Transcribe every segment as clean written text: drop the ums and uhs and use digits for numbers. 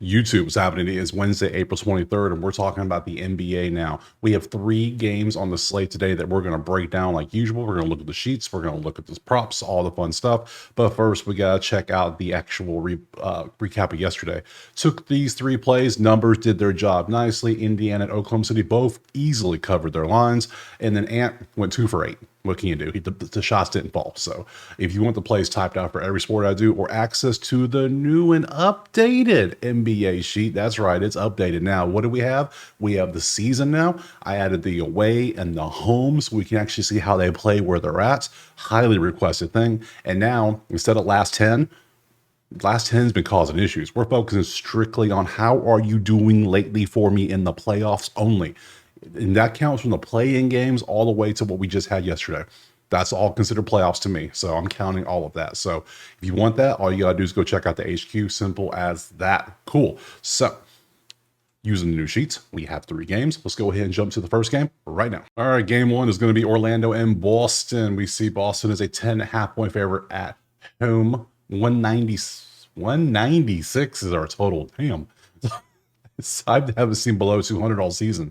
YouTube. What's happening is Wednesday, April 23rd, and we're talking about the NBA now. We have 3 games on the slate today that we're going to break down like usual. We're going to look at the sheets. We're going to look at the props, all the fun stuff. But first, we got to check out the actual recap of yesterday. Took these 3 plays. Numbers did their job nicely. Indiana and Oklahoma City both easily covered their lines. And then Ant went 2 for 8. What can you do? The shots didn't fall. So if you want the plays typed out for every sport I do or access to the new and updated NBA sheet, that's right, it's updated now. What do we have? We have the season now. I added the away and the home so we can actually see how they play, where they're at. Highly requested thing. And now, instead of last 10 has been causing issues. We're focusing strictly on how are you doing lately for me in the playoffs only. And that counts from the play-in games all the way to what we just had yesterday. That's all considered playoffs to me. So I'm counting all of that. So if you want that, all you got to do is go check out the HQ. Simple as that. Cool. So using the new sheets, we have 3 games. Let's go ahead and jump to the first game right now. All right, game 1 is going to be Orlando and Boston. We see Boston is a 10.5 point favorite at home. 196 is our total. Damn. I haven't seen below 200 all season.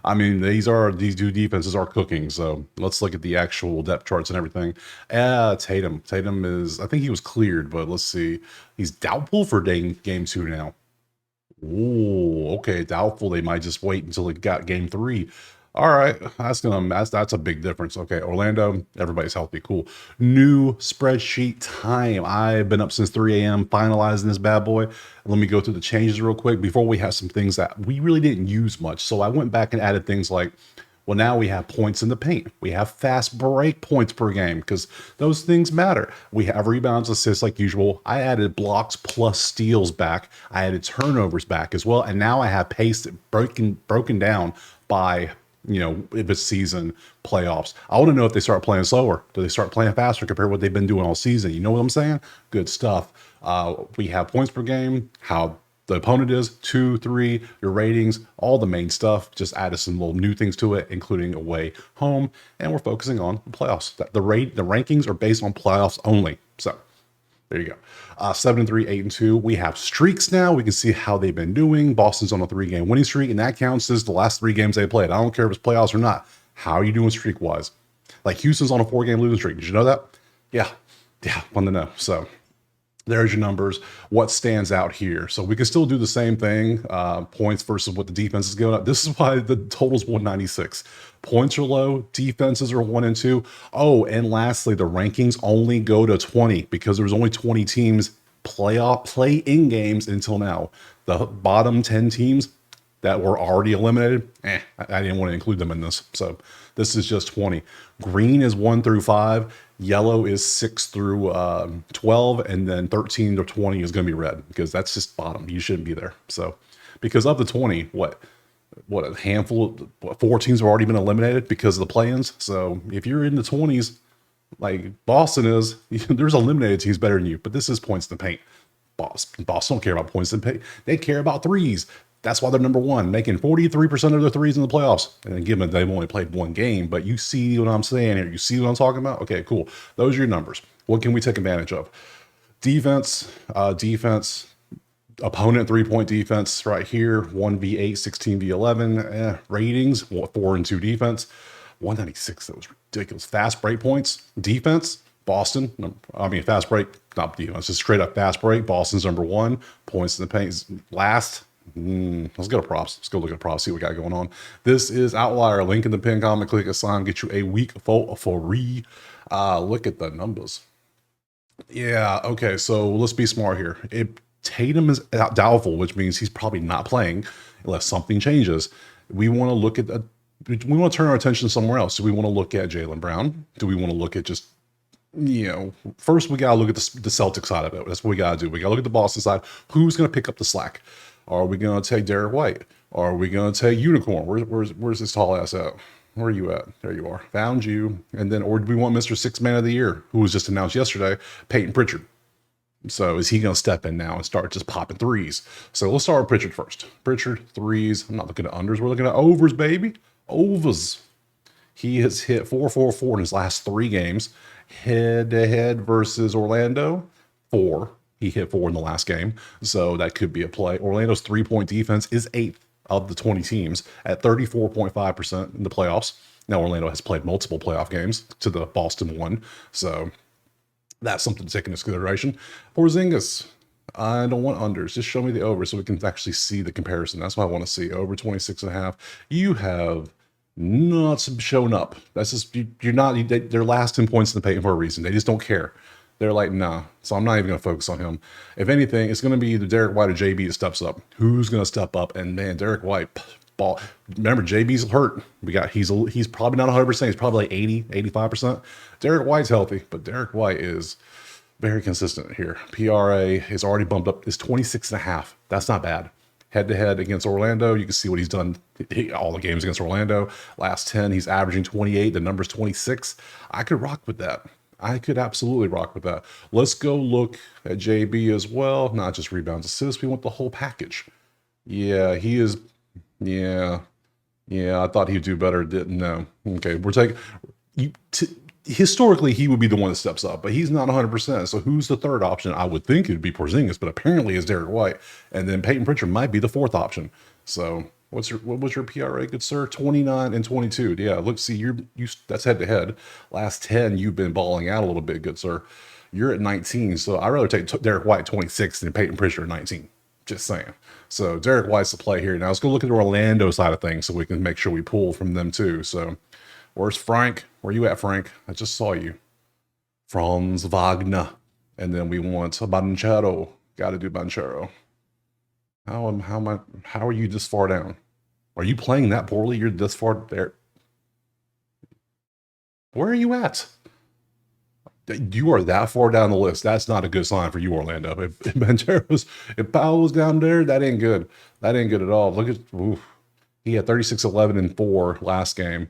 I mean, these 2 defenses are cooking. So let's look at the actual depth charts and everything. Tatum is, I think he was cleared, but let's see. He's doubtful for game 2 now. Oh, okay, doubtful. They might just wait until it got game 3. All right, that's a big difference. Okay, Orlando, everybody's healthy, cool. New spreadsheet time. I've been up since 3 a.m. finalizing this bad boy. Let me go through the changes real quick before we have some things that we really didn't use much. So I went back and added things like, well, now we have points in the paint. We have fast break points per game because those things matter. We have rebounds, assists like usual. I added blocks plus steals back. I added turnovers back as well. And now I have pace broken down by, if it's season, playoffs. I want to know if they start playing slower. Do they start playing faster compared to what they've been doing all season? You know what I'm saying? Good stuff. We have points per game, how the opponent is, 2, 3, your ratings, all the main stuff. Just added some little new things to it, including away, home, and we're focusing on the playoffs. The rankings are based on playoffs only. So there you go. 7-3, 8-2. We have streaks now. We can see how they've been doing. Boston's on a 3-game winning streak, and that counts as the last 3 games they played. I don't care if it's playoffs or not. How are you doing streak-wise? Like Houston's on a 4-game losing streak. Did you know that? Yeah, fun to know. So there's your numbers. What stands out here? So we can still do the same thing. Points versus what the defense is going up. This is why the total's 196. Points are low. Defenses are 1 and 2. Oh, and lastly, the rankings only go to 20 because there was only 20 teams play-in games until now. The bottom 10 teams that were already eliminated, I didn't want to include them in this. So this is just 20. Green is 1 through 5. Yellow is 6 through 12, and then 13 to 20 is going to be red because that's just bottom. You shouldn't be there. So, because of the 20, what a handful, 4 teams have already been eliminated because of the play-ins. So, if you're in the 20s, like Boston is, there's eliminated teams better than you. But this is points in the paint. Boston don't care about points in the paint. They care about threes. That's why they're number 1, making 43% of their threes in the playoffs. And given they've only played 1 game, but you see what I'm saying here. You see what I'm talking about? Okay, cool. Those are your numbers. What can we take advantage of? Defense, opponent 3-point defense right here, 1v8, 16v11. Ratings, 4 and 2 defense. 196, that was ridiculous. Fast break points, defense, Boston. Fast break, not defense, just straight up fast break. Boston's number 1. Points in the paint last. Let's go to props. Let's go look at props, see what we got going on. This is Outlier. Link in the pin comment. Click a sign, get you a week for free. Look at the numbers. Yeah, okay, so let's be smart here. If Tatum is doubtful, which means he's probably not playing unless something changes, we want to look at we want to turn our attention somewhere else. Do we want to look at Jaylen Brown? Do we want to look at just, first we got to look at the Celtic side of it. That's what we got to do. We got to look at the Boston side. Who's going to pick up the slack? Are we going to take Derek White? Are we going to take Unicorn? Where's this tall ass at? Where are you at? There you are. Found you. And then, or do we want Mr. 6 Man of the Year, who was just announced yesterday, Peyton Pritchard? So is he going to step in now and start just popping threes? So let's start with Pritchard first. Pritchard, threes. I'm not looking at unders. We're looking at overs, baby. Overs. He has hit 4-4-4 in his last 3 games. Head-to-head versus Orlando, 4. He hit 4 in the last game, so that could be a play. Orlando's 3-point defense is 8th of the 20 teams at 34.5% in the playoffs. Now, Orlando has played multiple playoff games to the Boston one, so that's something to take into consideration. Porzingis, I don't want unders. Just show me the over so we can actually see the comparison. That's what I want to see. Over 26.5. You have not shown up. That's just, you're not, they're last 10 points in the paint for a reason. They just don't care. They're like, nah. So I'm not even going to focus on him. If anything, it's going to be either Derek White or JB that steps up. Who's going to step up? And man, Derek White, ball. Remember, JB's hurt. He's probably not 100%. He's probably like 80, 85%. Derek White's healthy, but Derek White is very consistent here. PRA is already bumped up. It's 26.5. That's not bad. Head-to-head against Orlando, you can see what he's done all the games against Orlando. Last 10, he's averaging 28. The number's 26. I could rock with that. I could absolutely rock with that. Let's go look at JB as well. Not just rebounds, assists. We want the whole package. Yeah, he is. Yeah. I thought he'd do better. Didn't know. Okay, we're taking. Historically, he would be the one that steps up, but he's not 100%. So who's the third option? I would think it'd be Porzingis, but apparently it's Derek White. And then Peyton Pritchard might be the fourth option. So what was your PRA, good sir? 29 and 22. Yeah, look, see, you that's head to head. Last 10, you've been balling out a little bit, good sir. You're at 19. So I'd rather take Derek White 26 than Peyton Pritchard 19. Just saying. So Derek White's the play here. Now let's go look at the Orlando side of things so we can make sure we pull from them too. So where's Frank? Where you at, Frank? I just saw you. Franz Wagner. And then we want Banchero. Got to do Banchero. How are you this far down? Are you playing that poorly? You're this far there. Where are you at? You are that far down the list. That's not a good sign for you, Orlando. If Powell was down there, that ain't good. That ain't good at all. Look at, he had 36, 11, and 4 last game.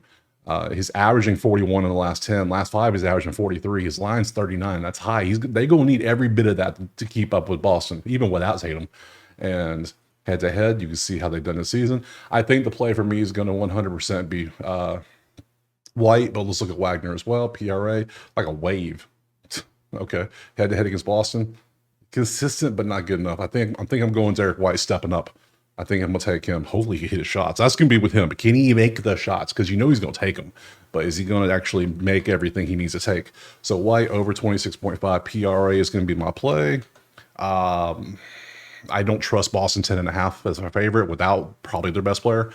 He's averaging 41 in the last 10. Last 5, he's averaging 43. His line's 39. That's high. They gonna need every bit of that to keep up with Boston, even without Tatum. And head to head, you can see how they've done this season. I think the play for me is going to 100% be White, but let's look at Wagner as well. PRA, like a wave. Okay, head to head against Boston, consistent but not good enough. I think I'm going Derek White stepping up. I think I'm gonna take him. Hopefully he hit his shots. That's gonna be with him. But can he make the shots? Because you know he's gonna take them. But is he gonna actually make everything he needs to take? So White over 26.5 PRA is gonna be my play. I don't trust Boston 10.5 as my favorite without probably their best player.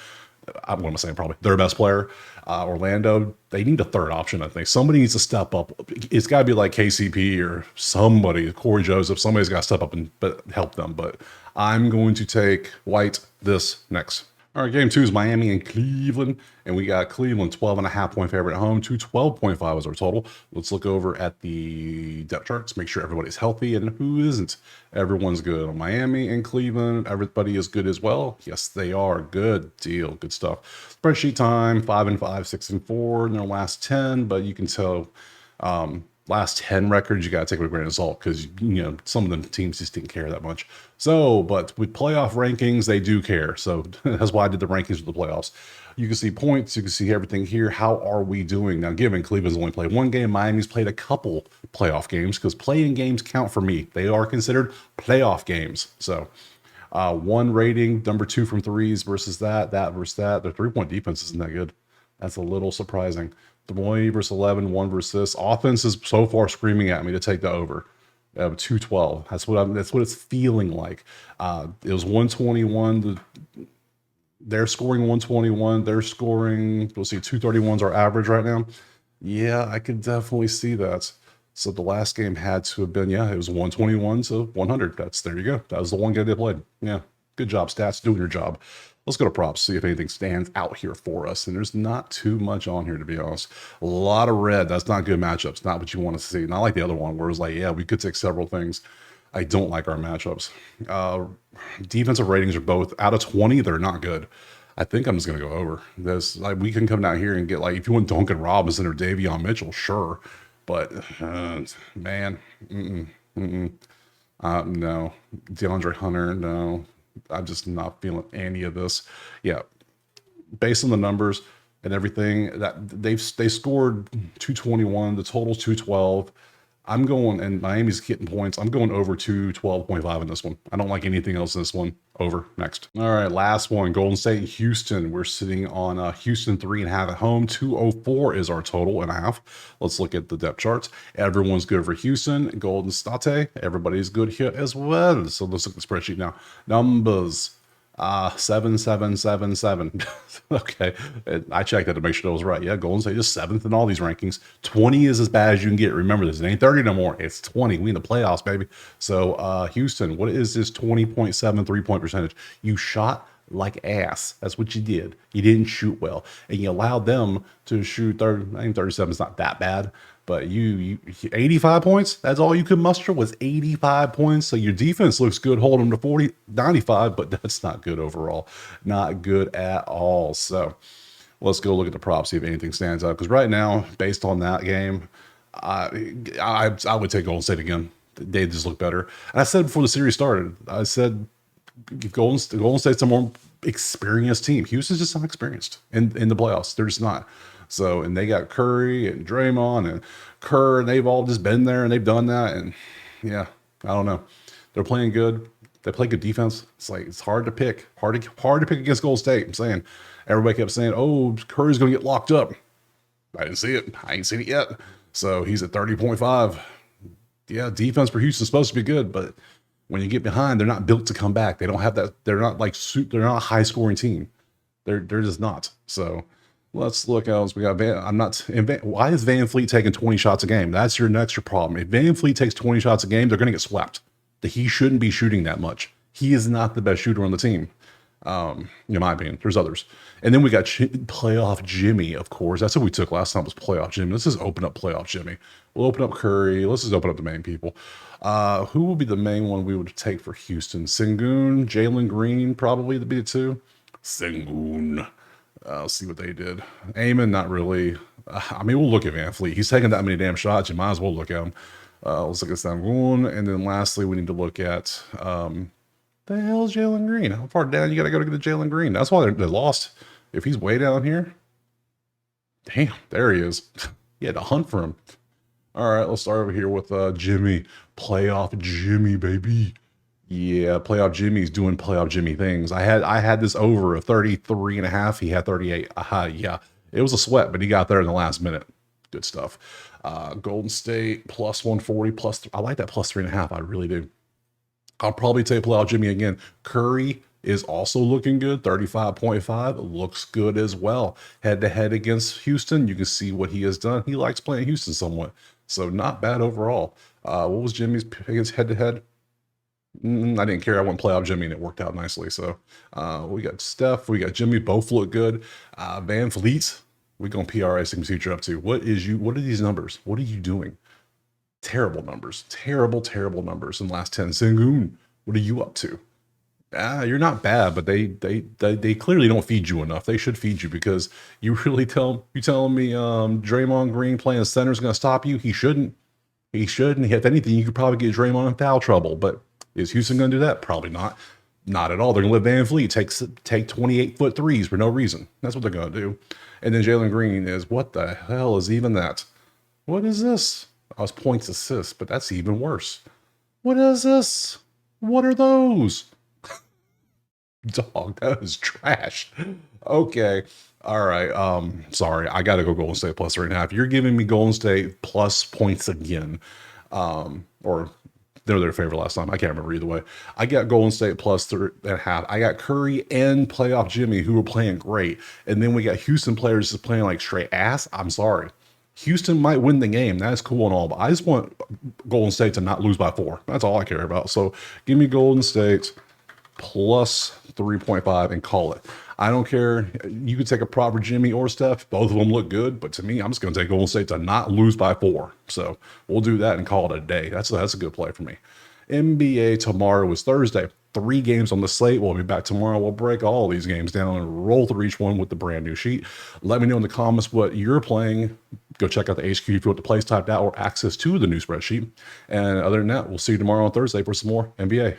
What am I saying? Probably their best player. Orlando, they need a third option, I think. Somebody needs to step up. It's got to be like KCP or somebody, Corey Joseph. Somebody's got to step up and help them. But I'm going to take White this next. All right, game 2 is Miami and Cleveland, and we got Cleveland 12.5-point favorite at home. 212.5 is our total. Let's look over at the depth charts, make sure everybody's healthy and who isn't. Everyone's good on Miami and Cleveland. Everybody is good as well. Yes, they are. Good deal. Good stuff. Spreadsheet time, 5-5, 6-4 in their last 10, but you can tell last 10 records, you got to take with a grain of salt because, you know, some of the teams just didn't care that much. So, but with playoff rankings, they do care. So that's why I did the rankings of the playoffs. You can see points. You can see everything here. How are we doing? Now, given Cleveland's only played 1 game, Miami's played a couple playoff games because playing games count for me. They are considered playoff games. So 1 rating, number 2 from threes versus that versus that. Their 3-point defense isn't that good. That's a little surprising. 20 versus 11, 1 versus this. Offense is so far screaming at me to take the over. 212. That's what it's feeling like. It was 121. They're scoring 121. They're scoring, we'll see, 231's our average right now. Yeah, I could definitely see that. So the last game had to have been, yeah, it was 121 to 100. There you go. That was the one game they played. Yeah, good job, stats, doing your job. Let's go to props, see if anything stands out here for us. And there's not too much on here, to be honest. A lot of red. That's not good matchups. Not what you want to see. Not like the other one where it's like, yeah, we could take several things. I don't like our matchups. Defensive ratings are both out of 20. They're not good. I think I'm just going to go over. There's like, we can come down here and get, like, if you want Duncan Robinson or Davion Mitchell, sure. But, man, no. DeAndre Hunter, no. I'm just not feeling any of this. Yeah, based on the numbers and everything that they scored 221, the total's 212. I'm going, and Miami's getting points. I'm going over to 12.5 in this one. I don't like anything else in this one. Over. Next. All right, last one. Golden State and Houston. We're sitting on Houston 3.5 at home. 204 is our total and a half. Let's look at the depth charts. Everyone's good for Houston. Golden State. Everybody's good here as well. So let's look at the spreadsheet now. Numbers. 7. Okay, I checked that to make sure that was right. Yeah, Golden State is 7th in all these rankings. 20 is as bad as you can get. Remember this, it ain't 30 no more. It's 20. We in the playoffs, baby. So Houston, what is this 20.7 3-point percentage? You shot like ass. That's what you did. You didn't shoot well, and you allowed them to shoot 30. I think 37 is not that bad, but you 85 points. That's all you could muster was 85 points. So your defense looks good, holding them to 95, but that's not good overall. Not good at all. So let's go look at the props, see if anything stands out. Because right now, based on that game, I would take Golden State again. They just look better. And I said before the series started, I said Golden State's a more experienced team. Houston's just not experienced in the playoffs. They're just not. So, and they got Curry and Draymond and Kerr, and they've all just been there and they've done that. And yeah, I don't know. They're playing good. They play good defense. It's like, it's hard to pick. Hard to pick against Golden State. I'm saying, everybody kept saying, oh, Curry's going to get locked up. I didn't see it. I ain't seen it yet. So he's at 30.5. Yeah, defense for Houston's supposed to be good, but when you get behind, they're not built to come back. They don't have that. They're not like they're not a high scoring team. They're just not. So let's look else. We got why is Van Fleet taking 20 shots a game? That's your next problem. If Van Fleet takes 20 shots a game, they're going to get swept. He shouldn't be shooting that much. He is not the best shooter on the team. In my opinion, there's others. And then we got playoff Jimmy, of course. That's what we took last time was playoff Jimmy. Let's just open up playoff Jimmy. We'll open up Curry. Let's just open up the main people. Who will be the main one we would take for Houston? Sengun, Jalen Green, probably to be the two. Sengun. Let's see what they did. Amon, not really. I mean, we'll look at Van Fleet. He's taking that many damn shots. You might as well look at him. Let's look at Sengun. And then lastly, we need to look at... the hell's Jalen Green? How far down you got to go to get to Jalen Green? That's why they lost. If he's way down here, damn, there he is. You had to hunt for him. All right, let's start over here with Jimmy. Playoff Jimmy, baby. Yeah, playoff Jimmy's doing playoff Jimmy things. I had this over a 33.5. He had 38. Yeah, it was a sweat, but he got there in the last minute. Good stuff. Golden State plus 140 plus. I like that plus 3.5. I really do. I'll probably take playoff Jimmy again. Curry is also looking good. 35.5 looks good as well. Head to head against Houston, you can see what he has done. He likes playing Houston somewhat, so not bad overall. What was Jimmy's against head to head? I didn't care. I went playoff Jimmy and it worked out nicely. So we got Steph, we got Jimmy, both look good. Van Fleet, we're going PRA some future up to. What are these numbers? What are you doing? Terrible numbers. Terrible numbers in the last 10. Sengun, what are you up to? You're not bad, but they clearly don't feed you enough. They should feed you, because you really telling me Draymond Green playing center is going to stop you? He shouldn't. He shouldn't. If anything, you could probably get Draymond in foul trouble. But is Houston going to do that? Probably not. Not at all. They're going to let Van Fleet take 28-foot threes for no reason. That's what they're going to do. And then Jalen Green is, what the hell is even that? What is this? I was points assists, but that's even worse. What is this? What are those? Dog, that is trash. Okay. All right. Sorry. I got to go Golden State plus 3.5. You're giving me Golden State plus points again. Or they're their favorite last time. I can't remember either way. I got Golden State plus 3.5. I got Curry and playoff Jimmy, who were playing great. And then we got Houston players just playing like straight ass. I'm sorry. Houston might win the game. That's cool and all, but I just want Golden State to not lose by 4. That's all I care about. So give me Golden State plus 3.5 and call it. I don't care. You could take a proper Jimmy or Steph. Both of them look good, but to me, I'm just going to take Golden State to not lose by 4. So we'll do that and call it a day. That's a good play for me. NBA tomorrow is Thursday. 3 games on the slate. We'll be back tomorrow. We'll break all these games down and roll through each one with the brand new sheet. Let me know in the comments what you're playing. Go check out the HQ if you want the plays typed out or access to the new spreadsheet. And other than that, we'll see you tomorrow on Thursday for some more NBA.